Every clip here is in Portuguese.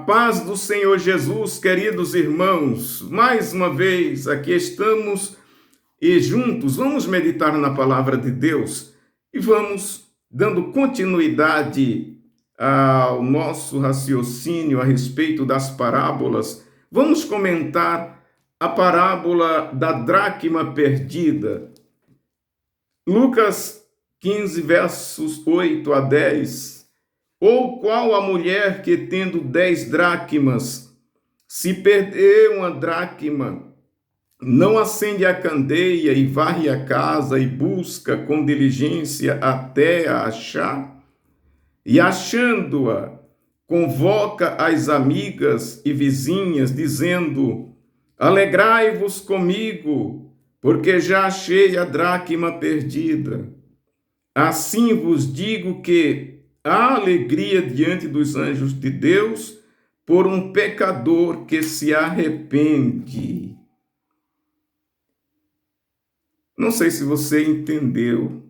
paz do Senhor Jesus, queridos irmãos, mais uma vez aqui estamos e juntos vamos meditar na palavra de Deus e vamos dando continuidade ao nosso raciocínio a respeito das parábolas. Vamos comentar a parábola da dracma perdida. Lucas 15, versos 8 a 10. Ou qual a mulher que, tendo 10 dracmas, se perder uma dracma, não acende a candeia e varre a casa e busca com diligência até a achar? E achando-a, convoca as amigas e vizinhas, dizendo: alegrai-vos comigo, porque já achei a dracma perdida. Assim vos digo que há alegria diante dos anjos de Deus por um pecador que se arrepende. Não sei se você entendeu.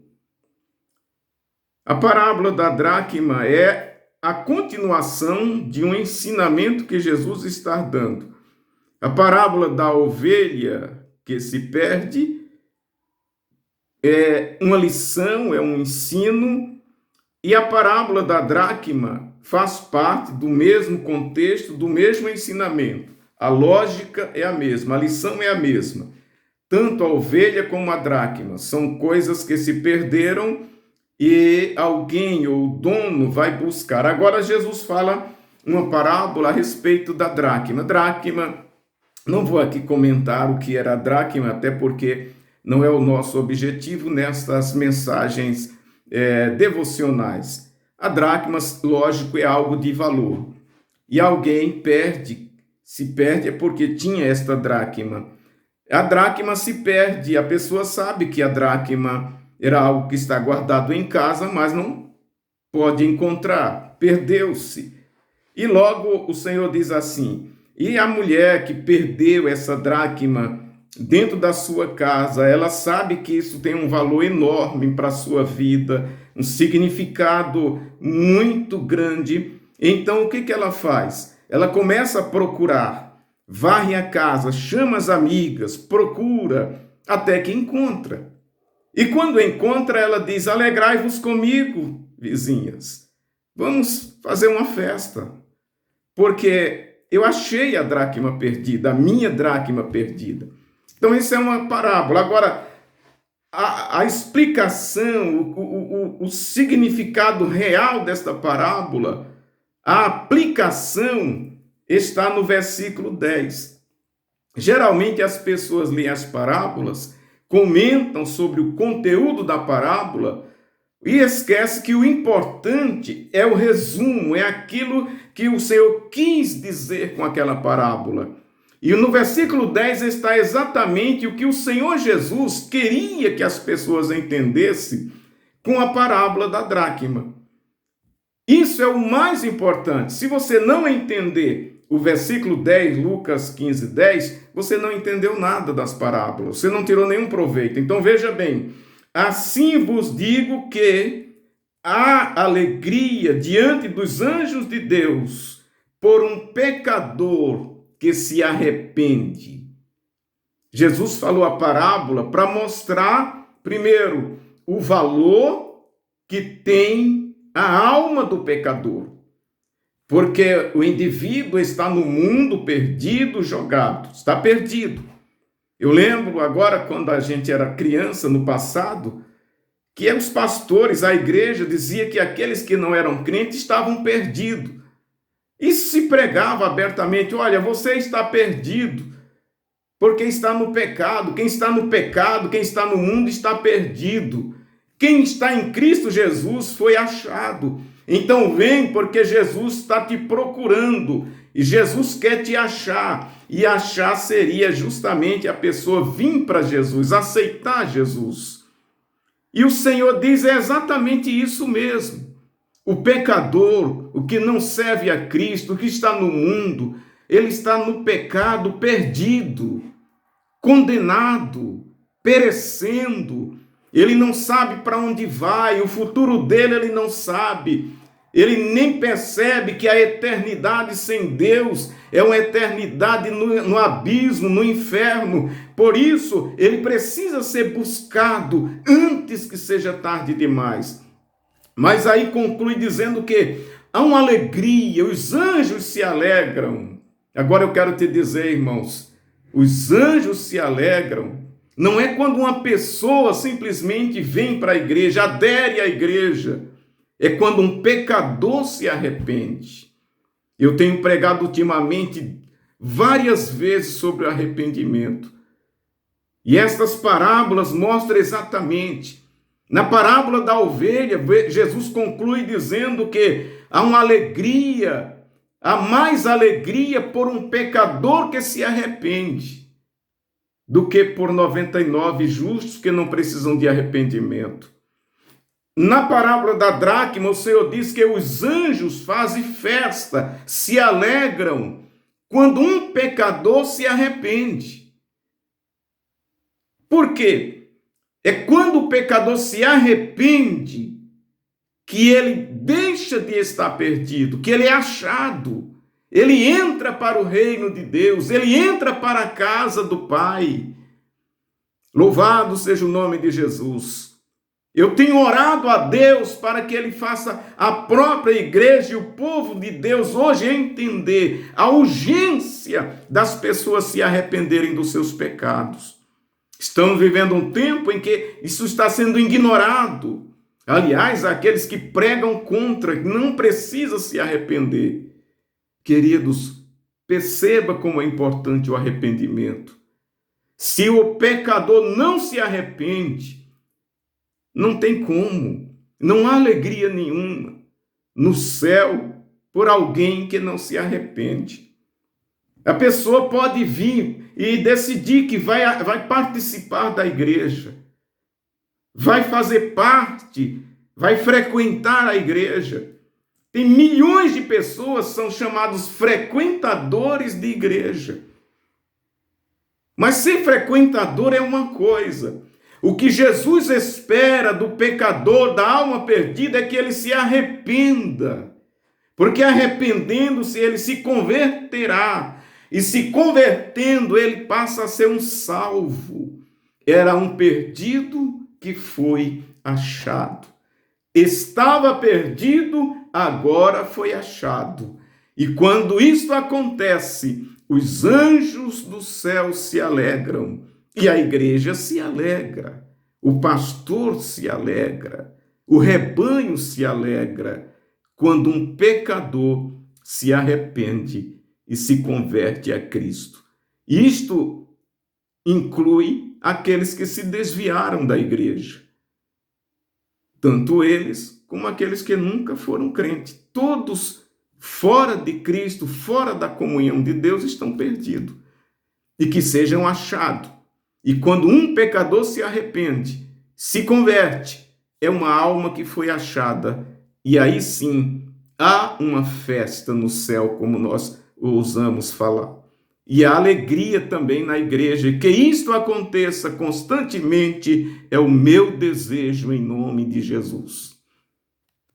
A parábola da dracma é a continuação de um ensinamento que Jesus está dando. A parábola da ovelha que se perde é uma lição, é um ensino. E a parábola da dracma faz parte do mesmo contexto, do mesmo ensinamento. A lógica é a mesma, a lição é a mesma. Tanto a ovelha como a dracma são coisas que se perderam e alguém ou o dono vai buscar. Agora Jesus fala uma parábola a respeito da dracma. Dracma, não vou aqui comentar o que era a dracma, até porque não é o nosso objetivo nestas mensagens devocionais. A dracma, lógico, é algo de valor. E alguém se perde é porque tinha esta dracma. A dracma se perde, a pessoa sabe que a dracma era algo que está guardado em casa, mas não pode encontrar, perdeu-se. E logo o Senhor diz assim: e a mulher que perdeu essa dracma dentro da sua casa, ela sabe que isso tem um valor enorme para a sua vida, um significado muito grande. Então, o que ela faz? Ela começa a procurar, varre a casa, chama as amigas, procura, até que encontra. E quando encontra, ela diz: alegrai-vos comigo, vizinhas. Vamos fazer uma festa, porque eu achei a dracma perdida, a minha dracma perdida. Então, isso é uma parábola. Agora, a explicação, o significado real desta parábola, a aplicação está no versículo 10. Geralmente, as pessoas leem as parábolas, comentam sobre o conteúdo da parábola e esquecem que o importante é o resumo, é aquilo que o Senhor quis dizer com aquela parábola. E no versículo 10 está exatamente o que o Senhor Jesus queria que as pessoas entendessem com a parábola da dracma. Isso é o mais importante. Se você não entender o versículo 10, Lucas 15, 10, você não entendeu nada das parábolas, você não tirou nenhum proveito. Então veja bem, assim vos digo que há alegria diante dos anjos de Deus por um pecador que se arrepende. Jesus falou a parábola para mostrar, primeiro, o valor que tem a alma do pecador. Porque o indivíduo está no mundo perdido, jogado, está perdido. Eu lembro agora, quando a gente era criança, no passado, que os pastores, a igreja, dizia que aqueles que não eram crentes estavam perdidos. Isso se pregava abertamente: olha, você está perdido, porque está no pecado. Quem está no pecado, quem está no mundo está perdido. Quem está em Cristo Jesus foi achado. Então vem, porque Jesus está te procurando, e Jesus quer te achar, e achar seria justamente a pessoa vir para Jesus, aceitar Jesus. E o Senhor diz exatamente isso mesmo. O pecador, o que não serve a Cristo, o que está no mundo, ele está no pecado perdido, condenado, perecendo. Ele não sabe para onde vai, o futuro dele ele não sabe. Ele nem percebe que a eternidade sem Deus é uma eternidade no abismo, no inferno. Por isso, ele precisa ser buscado antes que seja tarde demais. Mas aí conclui dizendo que há uma alegria, os anjos se alegram. Agora eu quero te dizer, irmãos, os anjos se alegram. Não é quando uma pessoa simplesmente vem para a igreja, adere à igreja. É quando um pecador se arrepende. Eu tenho pregado ultimamente várias vezes sobre o arrependimento. E estas parábolas mostram exatamente. Na parábola da ovelha, Jesus conclui dizendo que há uma alegria, há mais alegria por um pecador que se arrepende do que por 99 justos que não precisam de arrependimento. Na parábola da dracma, o Senhor diz que os anjos fazem festa, se alegram, quando um pecador se arrepende. Por quê? É quando o pecador se arrepende que ele deixa de estar perdido, que ele é achado. Ele entra para o reino de Deus, ele entra para a casa do Pai. Louvado seja o nome de Jesus. Eu tenho orado a Deus para que Ele faça a própria igreja e o povo de Deus hoje entender a urgência das pessoas se arrependerem dos seus pecados. Estamos vivendo um tempo em que isso está sendo ignorado. Aliás, aqueles que pregam contra, não precisa se arrepender. Queridos, perceba como é importante o arrependimento. Se o pecador não se arrepende, não tem como, não há alegria nenhuma no céu por alguém que não se arrepende. A pessoa pode vir e decidir que vai participar da igreja, vai fazer parte, vai frequentar a igreja. Tem milhões de pessoas que são chamados frequentadores de igreja. Mas ser frequentador é uma coisa. O que Jesus espera do pecador, da alma perdida, é que ele se arrependa. Porque arrependendo-se, ele se converterá. E se convertendo, ele passa a ser um salvo. Era um perdido que foi achado. Estava perdido, agora foi achado. E quando isto acontece, os anjos do céu se alegram. E a igreja se alegra, o pastor se alegra, o rebanho se alegra, quando um pecador se arrepende e se converte a Cristo. Isto inclui aqueles que se desviaram da igreja. Tanto eles como aqueles que nunca foram crentes. Todos fora de Cristo, fora da comunhão de Deus, estão perdidos. E que sejam achados. E quando um pecador se arrepende, se converte, é uma alma que foi achada. E aí sim, há uma festa no céu, como nós ousamos falar. E há alegria também na igreja. E que isto aconteça constantemente é o meu desejo em nome de Jesus.